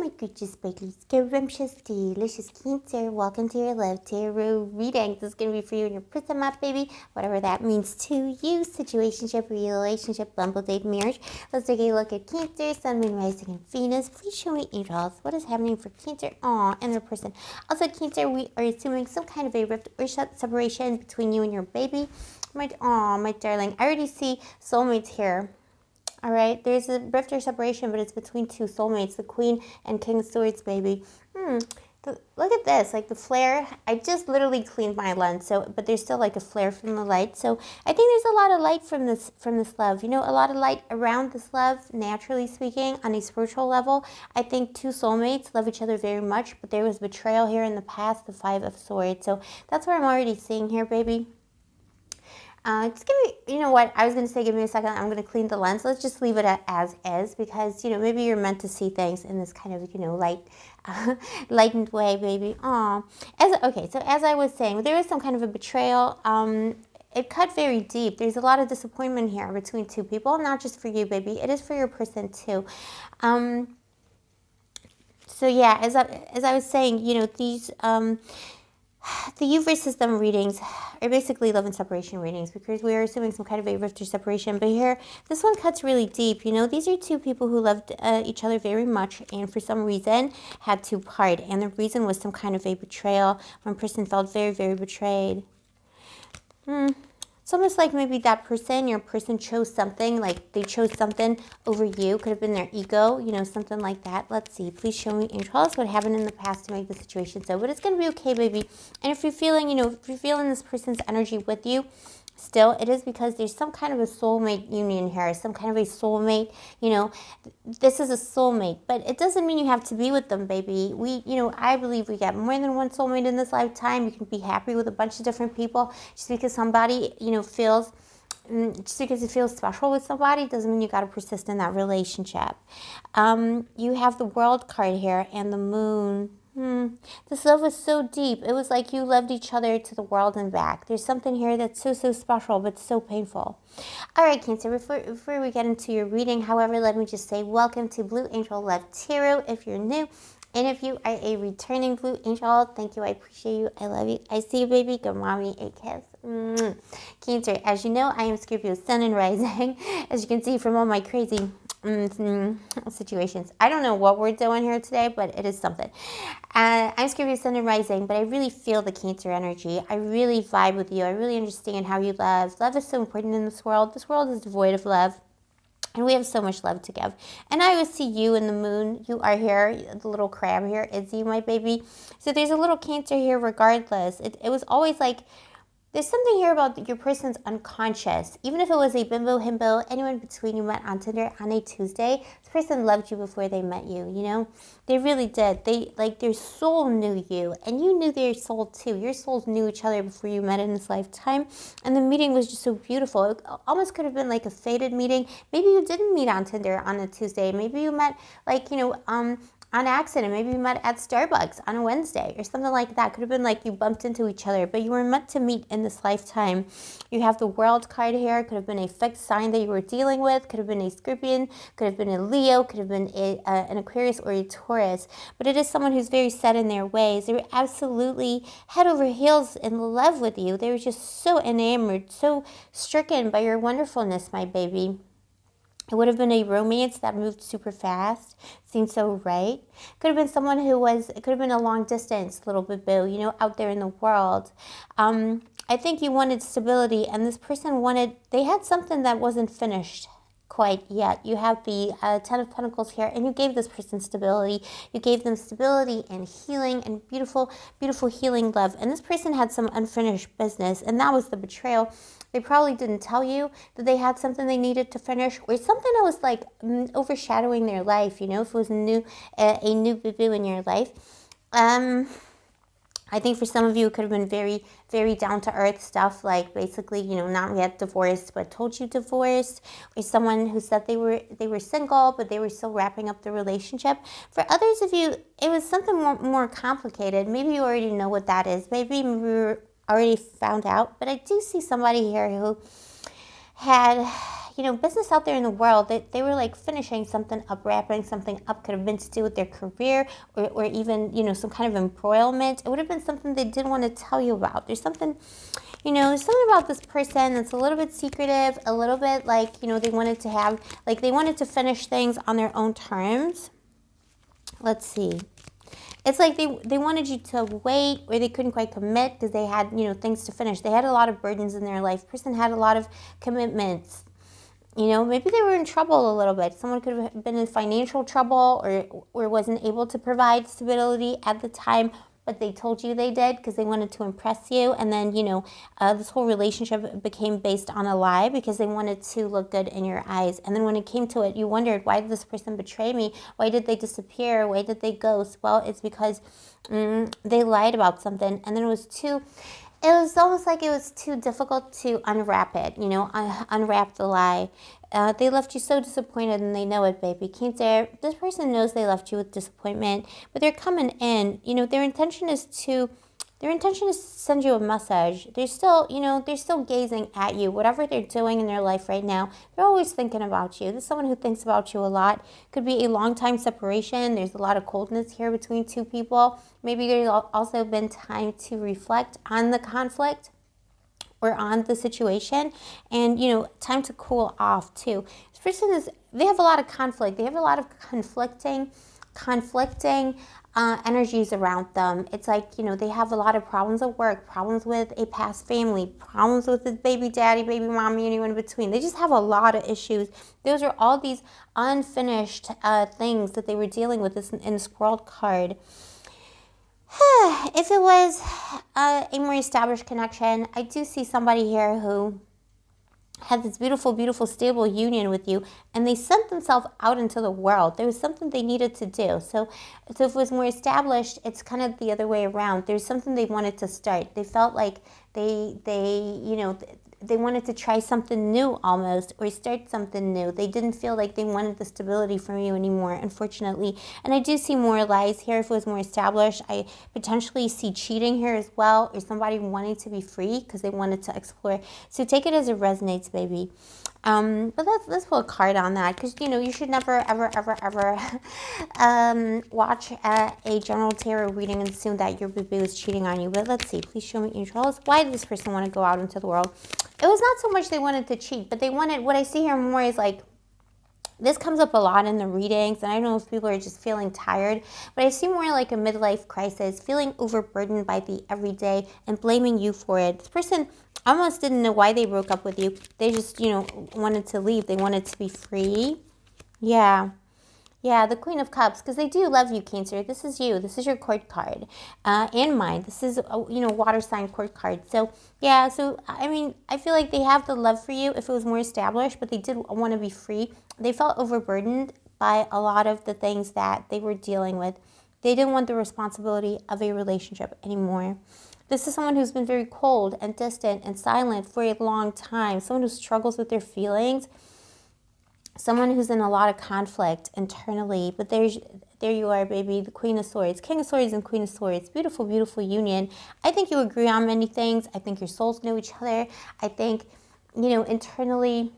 my gorgeous, sparkly, scrumptious, delicious Cancer. Welcome to your Love Tarot reading. This is going to be for you and your person map, baby. Whatever that means to you. Situationship, relationship, bumble date, marriage. Let's take a look at Cancer, Sun, Moon, Rising, and Venus. Please show me, angels, what is happening for Cancer? Aw, and their person. Also, Cancer, we are assuming some kind of a rift or separation between you and your baby. My darling. I already see soulmates here. All right, there's a rift or separation, but it's between two soulmates, the Queen and King of Swords, baby. Look at this, like the flare. I just literally cleaned my lens, but there's still like a flare from the light. So I think there's a lot of light from this love. You know, a lot of light around this love, naturally speaking, on a spiritual level. I think two soulmates love each other very much, but there was betrayal here in the past, the Five of Swords. So that's what I'm already seeing here, baby. Just give me, you know what, I was going to say give me a second, I'm going to clean the lens. Let's just leave it as is, because, you know, maybe you're meant to see things in this kind of, you know, lightened way, baby. Okay, so as I was saying, there was some kind of a betrayal. It cut very deep. There's a lot of disappointment here between two people, not just for you, baby. It is for your person, too. So, yeah, as I was saying, you know, these... the U versus them readings are basically love and separation readings, because we are assuming some kind of a rift or separation. But here, this one cuts really deep. You know, these are two people who loved each other very much, and for some reason had to part. And the reason was some kind of a betrayal. One person felt very, very betrayed. It's almost like maybe that person, your person chose something, like they chose something over you. Could have been their ego, you know, something like that. Let's see. Please show me, angels, what happened in the past to make the situation so. But it's going to be okay, baby. And if you're feeling, you know, if you're feeling this person's energy with you, still, it is because there's some kind of a soulmate union here, some kind of a soulmate, you know, this is a soulmate, but it doesn't mean you have to be with them, baby. You know, I believe we get more than one soulmate in this lifetime. You can be happy with a bunch of different people. Just because somebody, you know, just because you feel special with somebody doesn't mean you got to persist in that relationship. You have the World card here and the Moon. This love was so deep. It was like you loved each other to the world and back. There's something here that's so, so special, but so painful. All right, Cancer, before we get into your reading, however, let me just say welcome to Blue Angel Love Tarot if you're new. And if you are a returning Blue Angel, thank you. I appreciate you. I love you. I see you, baby. Give mommy a kiss. Cancer, as you know, I am Scorpio Sun and Rising. As you can see from all my crazy situations. I don't know what we're doing here today, but it is something. I'm Scorpio Sun and Rising, but I really feel the Cancer energy. I really vibe with you. I really understand how you love. Love is so important in this world. This world is devoid of love. And we have so much love to give. And I always see you in the Moon. You are here. The little crab here is you, my baby. So there's a little Cancer here regardless. It was always like, there's something here about your person's unconscious. Even if it was a bimbo, himbo, anyone between you met on Tinder on a Tuesday, this person loved you before they met you, you know? They really did. Their soul knew you, and you knew their soul too. Your souls knew each other before you met in this lifetime, and the meeting was just so beautiful. It almost could have been like a fated meeting. Maybe you didn't meet on Tinder on a Tuesday. Maybe you met, like, you know, on accident. Maybe you met at Starbucks on a Wednesday or something like that. Could have been like you bumped into each other, but you were meant to meet in this lifetime. You have the World card here. Could have been a fixed sign that you were dealing with. Could have been a Scorpion. Could have been a Leo. Could have been an Aquarius or a Taurus. But it is someone who's very set in their ways. They were absolutely head over heels in love with you. They were just so enamored, so stricken by your wonderfulness, my baby. It would have been a romance that moved super fast, seemed so right. Could have been someone it could have been a long distance, little bit boo, you know, out there in the world. I think you wanted stability, and this person they had something that wasn't finished quite yet. You have the Ten of Pentacles here, and you gave this person stability. You gave them stability and healing and beautiful, beautiful healing love. And this person had some unfinished business, and that was the betrayal. They probably didn't tell you that they had something they needed to finish, or something that was like overshadowing their life, you know, if it was a new boo-boo in your life. I think for some of you, it could have been very, very down-to-earth stuff, like basically, you know, not yet divorced, but told you divorced, or someone who said they were single, but they were still wrapping up the relationship. For others of you, it was something more complicated. Maybe you already know what that is. Maybe you already found out, but I do see somebody here who had, business out there in the world. They were like finishing something up, wrapping something up. Could have been to do with their career, or even, some kind of embroilment. It would have been something they didn't want to tell you about. There's something, there's something about this person that's a little bit secretive, a little bit like, they wanted to have, like they wanted to finish things on their own terms. Let's see. It's like they wanted you to wait, or they couldn't quite commit because they had, things to finish. They had a lot of burdens in their life. Person had a lot of commitments. Maybe they were in trouble a little bit. Someone could have been in financial trouble, or wasn't able to provide stability at the time, but they told you they did because they wanted to impress you. And then, this whole relationship became based on a lie because they wanted to look good in your eyes. And then when it came to it, you wondered, why did this person betray me? Why did they disappear? Why did they ghost? Well, it's because they lied about something, and then it was almost like it was too difficult to unwrap it, unwrap the lie. They left you so disappointed, and they know it, baby. Cancer, this person knows they left you with disappointment, but they're coming in. Their intention is to send you a message. They're still, they're still gazing at you. Whatever they're doing in their life right now, they're always thinking about you. This is someone who thinks about you a lot. Could be a long time separation. There's a lot of coldness here between two people. Maybe there's also been time to reflect on the conflict or on the situation, and time to cool off too. This person they have a lot of conflict. They have a lot of conflicting energies around them. It's like, they have a lot of problems at work, problems with a past family, problems with the baby daddy, baby mommy, anyone in between. They just have a lot of issues. Those are all these unfinished things that they were dealing with in this world card. If it was a more established connection, I do see somebody here who had this beautiful, beautiful, stable union with you, and they sent themselves out into the world. There was something they needed to do. So if it was more established, it's kind of the other way around. There's something they wanted to start. They felt like they wanted to try something new almost, or start something new. They didn't feel like they wanted the stability from you anymore, unfortunately. And I do see more lies here if it was more established. I potentially see cheating here as well, or somebody wanting to be free because they wanted to explore. So take it as it resonates, baby. But let's pull a card on that, because you should never ever watch a general tarot reading and assume that your boo is cheating on you. But let's see, please show me, angels, why did this person want to go out into the world? It was not so much they wanted to cheat, but they wanted, what I see here more is like, this comes up a lot in the readings, and I don't know if people are just feeling tired, but I see more like a midlife crisis, feeling overburdened by the everyday and blaming you for it. This person almost didn't know why they broke up with you. They just, wanted to leave. They wanted to be free. Yeah. Yeah, the Queen of Cups, because they do love you, Cancer. This is you. This is your court card, and mine. This is, water sign court card. So, yeah, I feel like they have the love for you if it was more established, but they did want to be free. They felt overburdened by a lot of the things that they were dealing with. They didn't want the responsibility of a relationship anymore. This is someone who's been very cold and distant and silent for a long time, someone who struggles with their feelings, someone who's in a lot of conflict internally. But there you are, baby, the Queen of Swords, King of Swords and Queen of Swords. Beautiful, beautiful union. I think you agree on many things. I think your souls know each other. I think, internally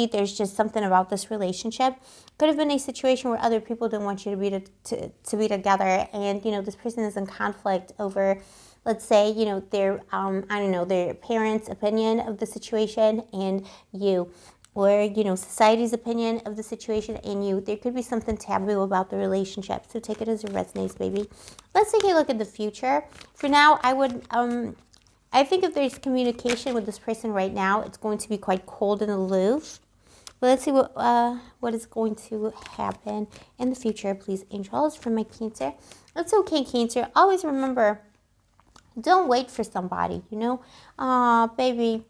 there's just something about this relationship. Could have been a situation where other people didn't want you to be together, and this person is in conflict over, let's say, their their parents' opinion of the situation and you, or society's opinion of the situation and you. There could be something taboo about the relationship, so take it as it resonates, baby. Let's take a look at the future. For now, I think if there's communication with this person right now, it's going to be quite cold and aloof. But let's see what is going to happen in the future, please, angels, for my Cancer. It's okay, Cancer. Always remember, don't wait for somebody, Aw, baby.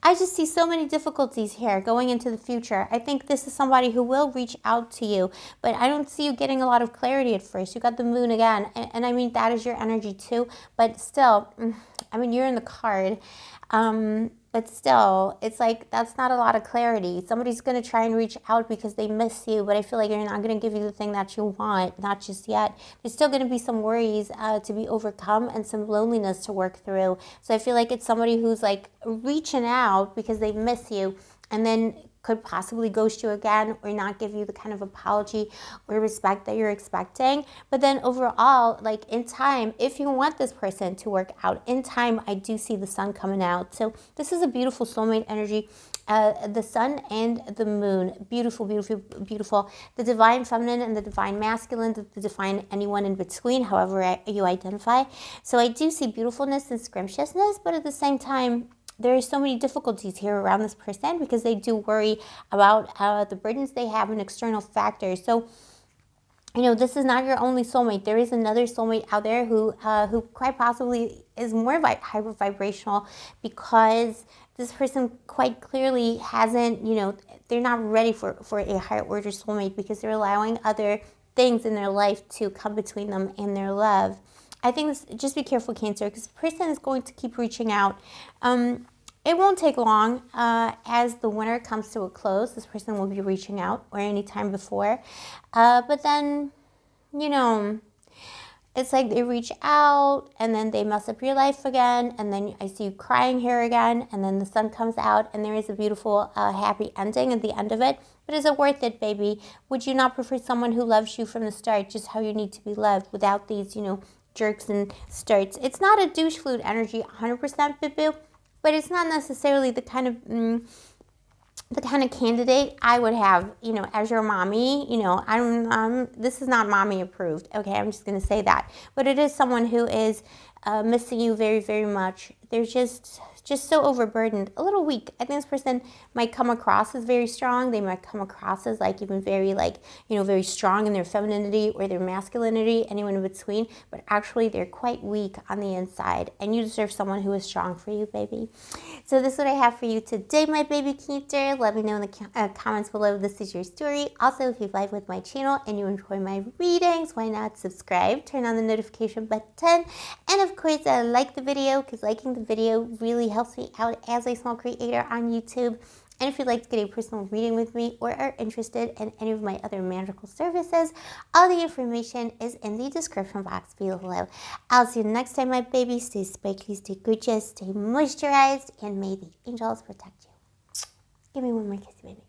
I just see so many difficulties here going into the future. I think this is somebody who will reach out to you, but I don't see you getting a lot of clarity at first. You got the moon again, and I mean, that is your energy too, but still, you're in the card. But But still, it's like, that's not a lot of clarity. Somebody's going to try and reach out because they miss you, but I feel like they're not going to give you the thing that you want, not just yet. There's still going to be some worries to be overcome and some loneliness to work through. So I feel like it's somebody who's like reaching out because they miss you, and then could possibly ghost you again or not give you the kind of apology or respect that you're expecting. But then overall, like in time, if you want this person to work out, in time, I do see the sun coming out. So this is a beautiful soulmate energy. The sun and the moon, beautiful, beautiful, beautiful. The divine feminine and the divine masculine, the divine anyone in between, however you identify. So I do see beautifulness and scrumptiousness, but at the same time, there are so many difficulties here around this person because they do worry about the burdens they have and external factors. So, you know, this is not your only soulmate. There is another soulmate out there who quite possibly is more hyper vibrational, because this person quite clearly hasn't, you know, they're not ready for a higher order soulmate because they're allowing other things in their life to come between them and their love. I think this, just be careful, Cancer, because the person is going to keep reaching out. It won't take long. As the winter comes to a close, this person will be reaching out, or any time before. But then, you know, it's like they reach out and then they mess up your life again, and then I see you crying here again, and then the sun comes out and there is a beautiful happy ending at the end of it. But is it worth it, baby? Would you not prefer someone who loves you from the start, just how you need to be loved, without these, you know, jerks and starts? It's not a douche flute energy 100%, boo-boo, but it's not necessarily the kind of candidate I would have, you know, as your mommy. You know, this is not mommy approved. Okay, I'm just going to say that. But it is someone who is missing you very, very much. They're just so overburdened, a little weak. I think this person might come across as very strong. They might come across as like even very, like, you know, very strong in their femininity or their masculinity, anyone in between. But actually, they're quite weak on the inside, and you deserve someone who is strong for you, baby. So this is what I have for you today, my baby Cancer. Let me know in the comments below if this is your story. Also, if you vibe with my channel and you enjoy my readings, why not subscribe, turn on the notification button, and of course, like the video, because liking the video really helps me out as a small creator on YouTube. And if you'd like to get a personal reading with me, or are interested in any of my other magical services, all the information is in the description box below. I'll see you next time, my baby. Stay spiky, stay gorgeous, stay moisturized, and may the angels protect you. Give me one more kiss, baby.